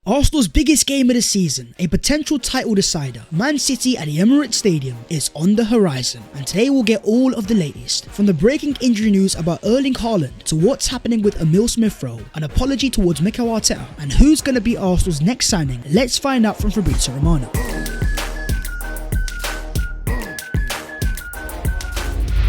Arsenal's biggest game of the season, a potential title decider, Man City at the Emirates Stadium, is on the horizon, and today we'll get all of the latest, from the breaking injury news about Erling Haaland to what's happening with Emil Smith-Rowe, an apology towards Mikel Arteta, and who's going to be Arsenal's next signing. Let's find out from Fabrizio Romano.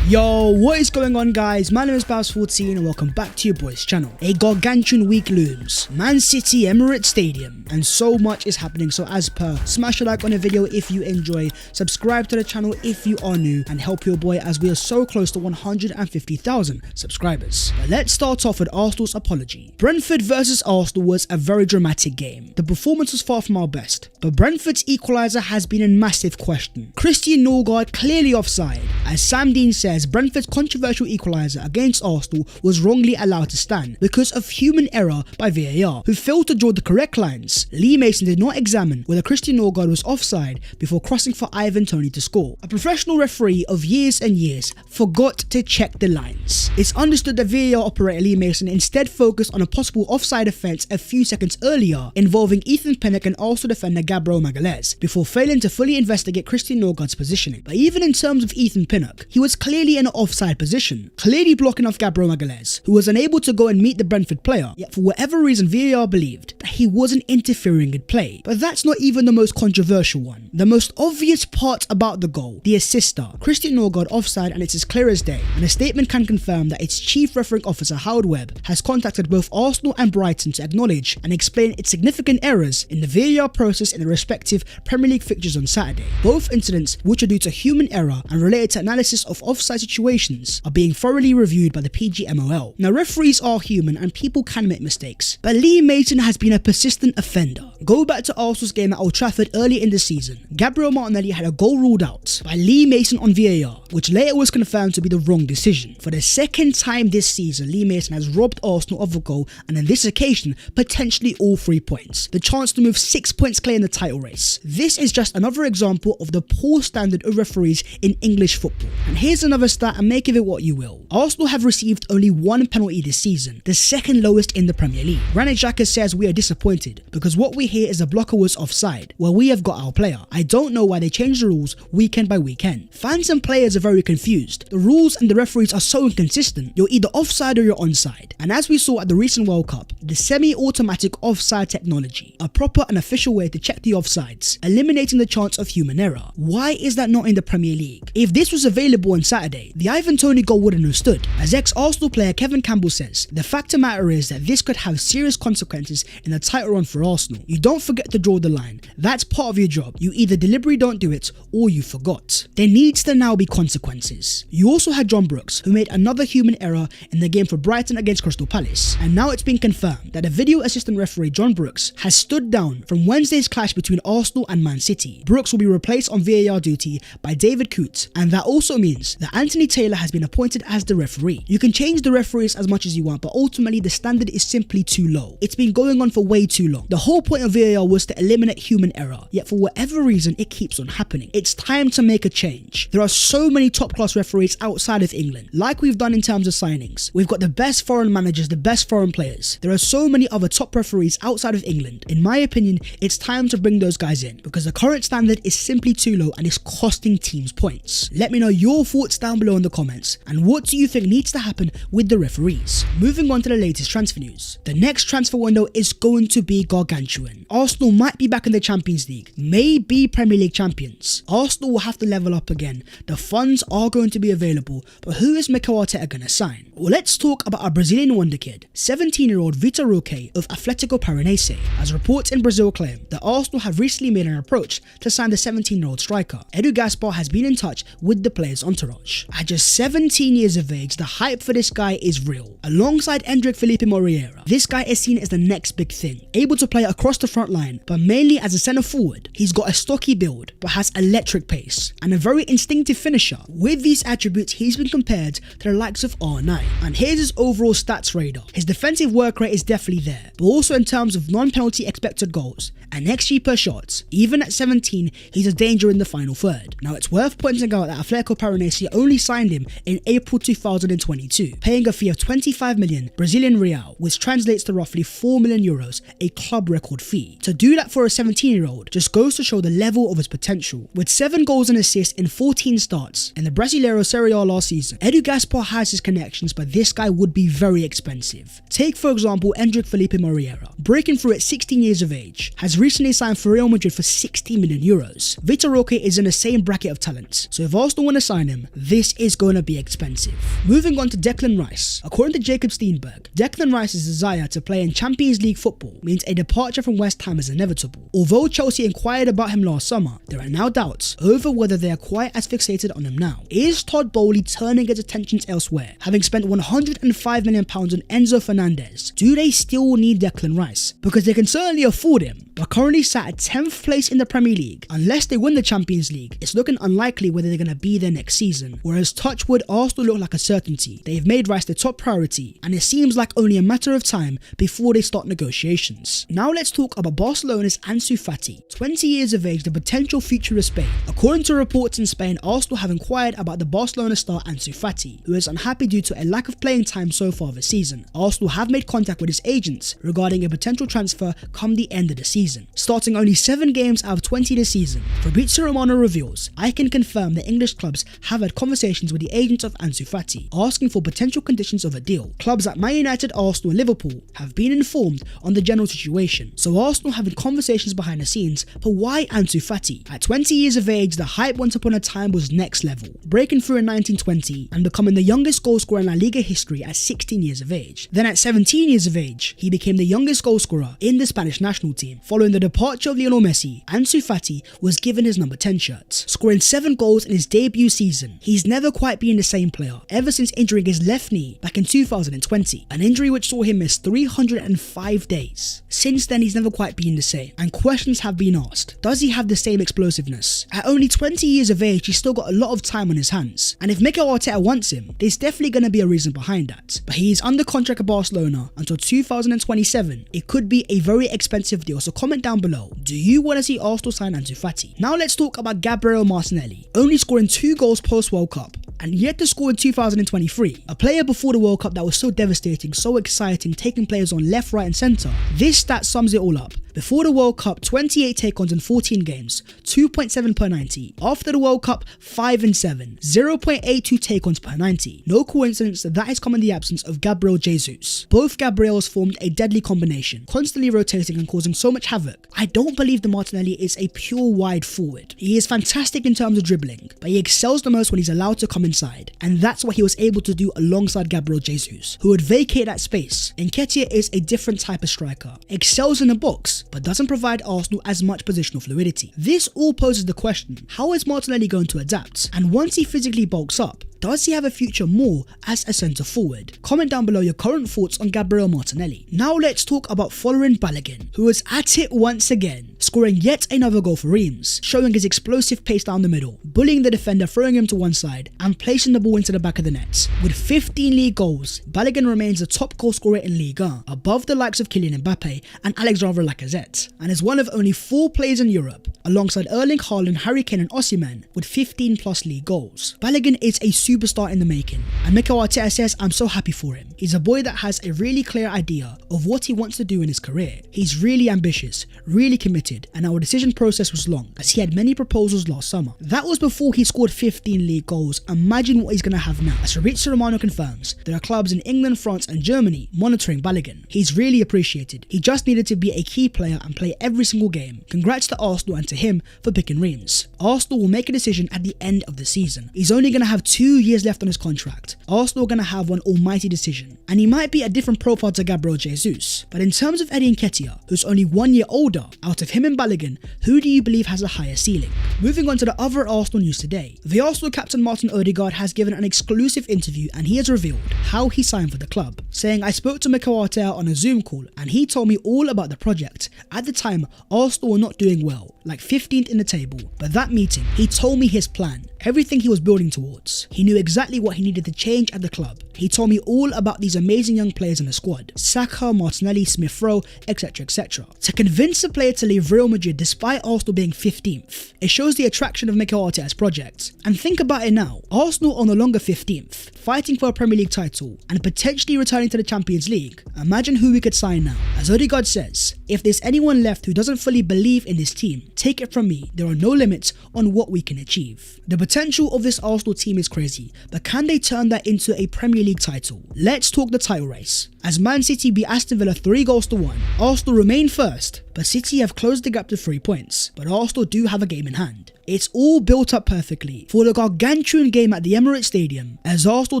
Yo, what is going on, guys? My name is Baz14 and welcome back to your boys channel. A gargantuan week looms, Man City, Emirates Stadium, and so much is happening. So as per, smash a like on the video if you enjoy, subscribe to the channel if you are new, and help your boy as we are so close to 150,000 subscribers. But let's start off with Arsenal's apology. Brentford versus Arsenal was a very dramatic game. The performance was far from our best, but Brentford's equaliser has been in massive question. Christian Odegaard clearly offside, as Sam Dean says. Brentford's controversial equaliser against Arsenal was wrongly allowed to stand because of human error by VAR, who failed to draw the correct lines. Lee Mason did not examine whether Christian Odegaard was offside before crossing for Ivan Toney to score. A professional referee of years and years forgot to check the lines. It's understood that VAR operator Lee Mason instead focused on a possible offside offence a few seconds earlier involving Ethan Pinnock and Arsenal defender Gabriel Magalhaes, before failing to fully investigate Christian Odegaard's positioning. But even in terms of Ethan Pinnock, he was clearly in an offside position, clearly blocking off Gabriel Magalhaes, who was unable to go and meet the Brentford player, yet for whatever reason VAR believed that he wasn't interfering in play. But that's not even the most controversial one. The most obvious part about the goal, the assister, Christian Odegaard offside, and it's as clear as day, and a statement can confirm that its chief refereeing officer Howard Webb has contacted both Arsenal and Brighton to acknowledge and explain its significant errors in the VAR process in the respective Premier League fixtures on Saturday. Both incidents, which are due to human error and related to analysis of offside situations, are being thoroughly reviewed by the PGMOL. Now, referees are human and people can make mistakes, but Lee Mason has been a persistent offender. Go back to Arsenal's game at Old Trafford early in the season. Gabriel Martinelli had a goal ruled out by Lee Mason on VAR, which later was confirmed to be the wrong decision. For the second time this season, Lee Mason has robbed Arsenal of a goal, and on this occasion, potentially all 3 points. The chance to move 6 points clear in the title race. This is just another example of the poor standard of referees in English football. And here's another stat, and make of it what you will. Arsenal have received only one penalty this season, the second lowest in the Premier League. Granit Xhaka says we are disappointed because what we hear is the blocker was offside. Well, we have got our player. I don't know why they change the rules weekend by weekend. Fans and players are very confused. The rules and the referees are so inconsistent. You're either offside or you're onside. And as we saw at the recent World Cup, the semi-automatic offside technology, a proper and official way to check the offsides, eliminating the chance of human error. Why is that not in the Premier League? If this was available on Saturday, the Ivan Toney goal wouldn't have stood. As ex-Arsenal player Kevin Campbell says, the fact of the matter is that this could have serious consequences in the title run for Arsenal. You don't forget to draw the line. That's part of your job. You either deliberately don't do it or you forgot. There needs to now be consequences. You also had John Brooks, who made another human error in the game for Brighton against Crystal Palace, and now it's been confirmed that the video assistant referee John Brooks has stood down from Wednesday's clash between Arsenal and Man City. Brooks will be replaced on VAR duty by David Coote, and that also means that Anthony Taylor has been appointed as the referee. You can change the referees as much as you want, but ultimately the standard is simply too low. It's been going on for way too long. The whole point of VAR was to eliminate human error, yet for whatever reason it keeps on happening. It's time to make a change. There are so many top class referees outside of England, like we've done in terms of signings. We've got the best foreign managers, the best foreign players. There are so many other top referees outside of England. In my opinion, it's time to bring those guys in, because the current standard is simply too low and it's costing teams points. Let me know your thoughts down below in the comments, and what do you think needs to happen with the referees? Moving on to the latest transfer news. The next transfer window is going to be gargantuan. Arsenal might be back in the Champions League, may be Premier League champions. Arsenal will have to level up again. The funds are going to be available, but who is Mikel Arteta going to sign? Well, let's talk about our Brazilian wonder kid, 17-year-old Vitor Roque of Atlético Paranaense, as reports in Brazil claim that Arsenal have recently made an approach to sign the 17-year-old striker. Edu Gaspar has been in touch with the player's entourage. At just 17 years of age, the hype for this guy is real. Alongside Endrick Felipe Moreira, this guy is seen as the next big thing, able to play across the front line, but mainly as a centre forward. He's got a stocky build, but has electric pace, and a very instinctive finisher. With these attributes, he's been compared to the likes of R9. And here's his overall stats radar. His defensive work rate is definitely there, but also in terms of non-penalty expected goals and XG per shot. Even at 17, he's a danger in the final third. Now, it's worth pointing out that Atlético Paranaense only signed him in April 2022, paying a fee of 25 million Brazilian real, which translates to roughly 4 million euros, a club record fee. fee. To do that for a 17-year-old just goes to show the level of his potential. With 7 goals and assists in 14 starts in the Brasileiro Serie A last season, Edu Gaspar has his connections, but this guy would be very expensive. Take for example Endrick Felipe Moreira, breaking through at 16 years of age, has recently signed for Real Madrid for 60 million euros. Vitor Roque is in the same bracket of talents, so if Arsenal want to sign him, this is going to be expensive. Moving on to Declan Rice. According to Jacob Steenberg, Declan Rice's desire to play in Champions League football means a departure from West Ham is inevitable. Although Chelsea inquired about him last summer, there are now doubts over whether they are quite as fixated on him now. Is Todd Bowley turning his attentions elsewhere? Having spent £105 million on Enzo Fernandez, do they still need Declan Rice? Because they can certainly afford him, but currently sat at 10th place in the Premier League. Unless they win the Champions League, it's looking unlikely whether they're going to be there next season. Whereas touchwood, Arsenal look like a certainty. They've made Rice the top priority, and it seems like only a matter of time before they start negotiations. Now let's talk about Barcelona's Ansu Fati. 20 years of age, the potential future of Spain. According to reports in Spain, Arsenal have inquired about the Barcelona star Ansu Fati, who is unhappy due to a lack of playing time so far this season. Arsenal have made contact with his agents regarding a potential transfer come the end of the season. Starting only 7 games out of 20 this season, Fabrizio Romano reveals, "I can confirm the English clubs have had conversations with the agents of Ansu Fati, asking for potential conditions of a deal. Clubs at Man United, Arsenal and Liverpool have been informed on the general situation, so Arsenal having conversations behind the scenes, but why Ansu Fati? At 20 years of age, the hype once upon a time was next level, breaking through in 1920 and becoming the youngest goalscorer in La Liga history at 16 years of age. Then at 17 years of age, he became the youngest goalscorer in the Spanish national team. Following the departure of Lionel Messi, Ansu Fati was given his number 10 shirt, scoring 7 goals in his debut season. He's never quite been the same player ever since injuring his left knee back in 2020, an injury which saw him miss 305 days. Since then, he's never quite been the same, and questions have been asked. Does he have the same explosiveness? At only 20 years of age, he's still got a lot of time on his hands, and if Mikel Arteta wants him, there's definitely going to be a reason behind that. But he is under contract at Barcelona until 2027. It could be a very expensive deal, so comment down below, do you want to see Arsenal sign Ansu Fati? Now let's talk about Gabriel Martinelli, only scoring 2 goals post World Cup, and yet to score in 2023. A player before the World Cup that was so devastating, so exciting, taking players on left, right and centre. This stat sums it all up. Before the World Cup, 28 take-ons in 14 games, 2.7 per 90. After the World Cup, 5 and 7, 0.82 take-ons per 90. No coincidence that is come in the absence of Gabriel Jesus. Both Gabriels formed a deadly combination, constantly rotating and causing so much havoc. I don't believe that Martinelli is a pure wide forward. He is fantastic in terms of dribbling, but he excels the most when he's allowed to come inside, and that's what he was able to do alongside Gabriel Jesus, who would vacate that space. Nketiah is a different type of striker, excels in the box, but doesn't provide Arsenal as much positional fluidity. This all poses the question, how is Martinelli going to adapt? And once he physically bulks up, does he have a future more as a centre forward? Comment down below your current thoughts on Gabriel Martinelli. Now let's talk about following Balogun, who was at it once again, scoring yet another goal for Reims, showing his explosive pace down the middle, bullying the defender, throwing him to one side and placing the ball into the back of the net. With 15 league goals, Balogun remains the top goal scorer in Ligue 1, above the likes of Kylian Mbappe and Alexandre Lacazette, and is one of only 4 players in Europe, alongside Erling Haaland, Harry Kane and Osimhen, with 15 plus league goals. Balogun is a superstar in the making, and Mikel Arteta says, "I'm so happy for him. He's a boy that has a really clear idea of what he wants to do in his career. He's really ambitious, really committed, and our decision process was long, as he had many proposals last summer." That was before he scored 15 league goals. Imagine what he's going to have now. As Fabrizio Romano confirms, there are clubs in England, France and Germany monitoring Balogun. He's really appreciated. He just needed to be a key player and play every single game. Congrats to Arsenal and to him for picking Reims. Arsenal will make a decision at the end of the season. He's only going to have 2 years left on his contract. Arsenal are going to have one almighty decision, and he might be a different profile to Gabriel Jesus. But in terms of Eddie Nketiah, who's only 1 year older, out of him and Balogun, who do you believe has a higher ceiling? Moving on to the other Arsenal news today. The Arsenal captain Martin Odegaard has given an exclusive interview, and he has revealed how he signed for the club, saying, "I spoke to Mikel Arteta on a Zoom call and he told me all about the project. At the time, Arsenal were not doing well, like 15th in the table, but that meeting, he told me his plan. everything he was building towards. He knew exactly what he needed to change at the club. He told me all about these amazing young players in the squad, Saka, Martinelli, Smith Rowe, etc, etc. To convince a player to leave Real Madrid despite Arsenal being 15th, it shows the attraction of Mikel Arteta's project. And think about it now, Arsenal are no longer 15th, fighting for a Premier League title and potentially returning to the Champions League. Imagine who we could sign now. As Odegaard says, if there's anyone left who doesn't fully believe in this team, take it from me, there are no limits on what we can achieve. The potential of this Arsenal team is crazy, but can they turn that into a Premier League title? Let's talk the title race. As Man City beat Aston Villa 3-1, Arsenal remain first, but City have closed the gap to 3 points, but Arsenal do have a game in hand. It's all built up perfectly for the gargantuan game at the Emirates Stadium as Arsenal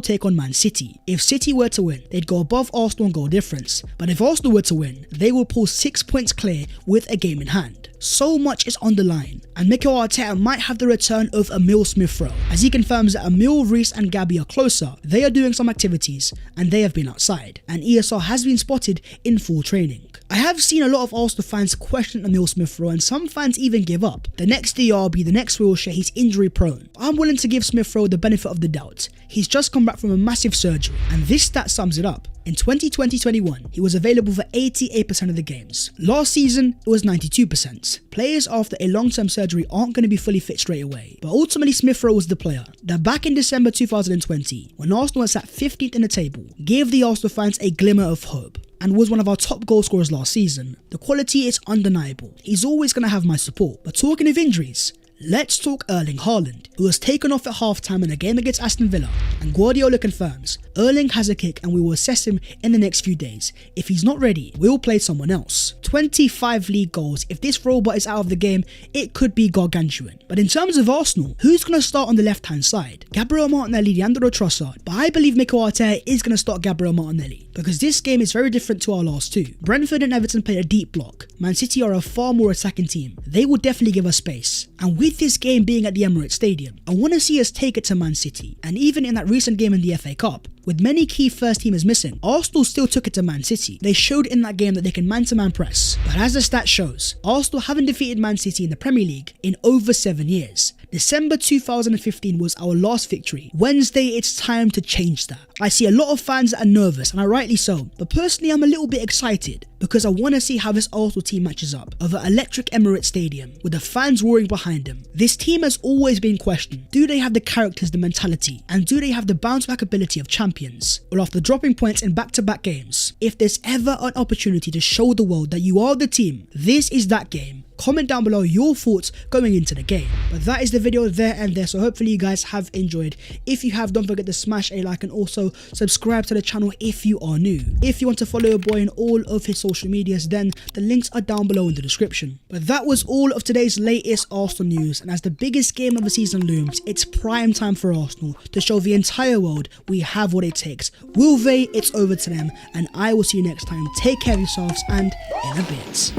take on Man City. If City were to win, they'd go above Arsenal in goal difference, but if Arsenal were to win, they will pull 6 points clear with a game in hand. So much is on the line, and Mikel Arteta might have the return of Emil Smith Rowe, as he confirms that Emil, Reiss and Gabby are closer. They are doing some activities, and they have been outside, and ESR has been spotted in full training. I have seen a lot of Arsenal fans question Emil Smith Rowe, and some fans even give up. The next DRB, the next Wilshere, he's injury prone. I'm willing to give Smith Rowe the benefit of the doubt. He's just come back from a massive surgery, and this stat sums it up. In 2020-21, he was available for 88% of the games. Last season, it was 92%. Players after a long-term surgery aren't going to be fully fit straight away. But ultimately, Smith Rowe was the player that back in December 2020, when Arsenal was at 15th in the table, gave the Arsenal fans a glimmer of hope and was one of our top goal scorers last season. The quality is undeniable. He's always going to have my support. But talking of injuries, let's talk Erling Haaland, who was taken off at halftime in a game against Aston Villa, and Guardiola confirms Erling has a kick and we will assess him in the next few days. If he's not ready, we'll play someone else. 25 league goals. If this robot is out of the game, it could be gargantuan. But in terms of Arsenal, who's going to start on the left hand side? Gabriel Martinelli, Leandro Trossard, but I believe Mikel Arteta is going to start Gabriel Martinelli because this game is very different to our last two. Brentford and Everton play a deep block. Man City are a far more attacking team. They will definitely give us space. And with this game being at the Emirates Stadium, I want to see us take it to Man City. And even in that recent game in the FA Cup, with many key first teamers missing, Arsenal still took it to Man City. They showed in that game that they can man-to-man press. But as the stat shows, Arsenal haven't defeated Man City in the Premier League in over 7 years. December 2015 was our last victory. Wednesday, it's time to change that. I see a lot of fans that are nervous, and rightly so, but personally I'm a little bit excited because I want to see how this Arsenal team matches up over electric Emirates Stadium with the fans roaring behind them. This team has always been questioned. Do they have the characters, the mentality, and do they have the bounce back ability of champions? Well, after dropping points in back-to-back games, if there's ever an opportunity to show the world that you are the team, this is that game. Comment down below your thoughts going into the game. But that is the video there and there, so hopefully you guys have enjoyed. If you have, don't forget to smash a like and also subscribe to the channel if you are new. If you want to follow your boy in all of his social medias, then the links are down below in the description. But that was all of today's latest Arsenal news, and as the biggest game of the season looms, it's prime time for Arsenal to show the entire world we have what it takes. Will they? It's over to them, and I will see you next time. Take care of yourselves, and in a bit.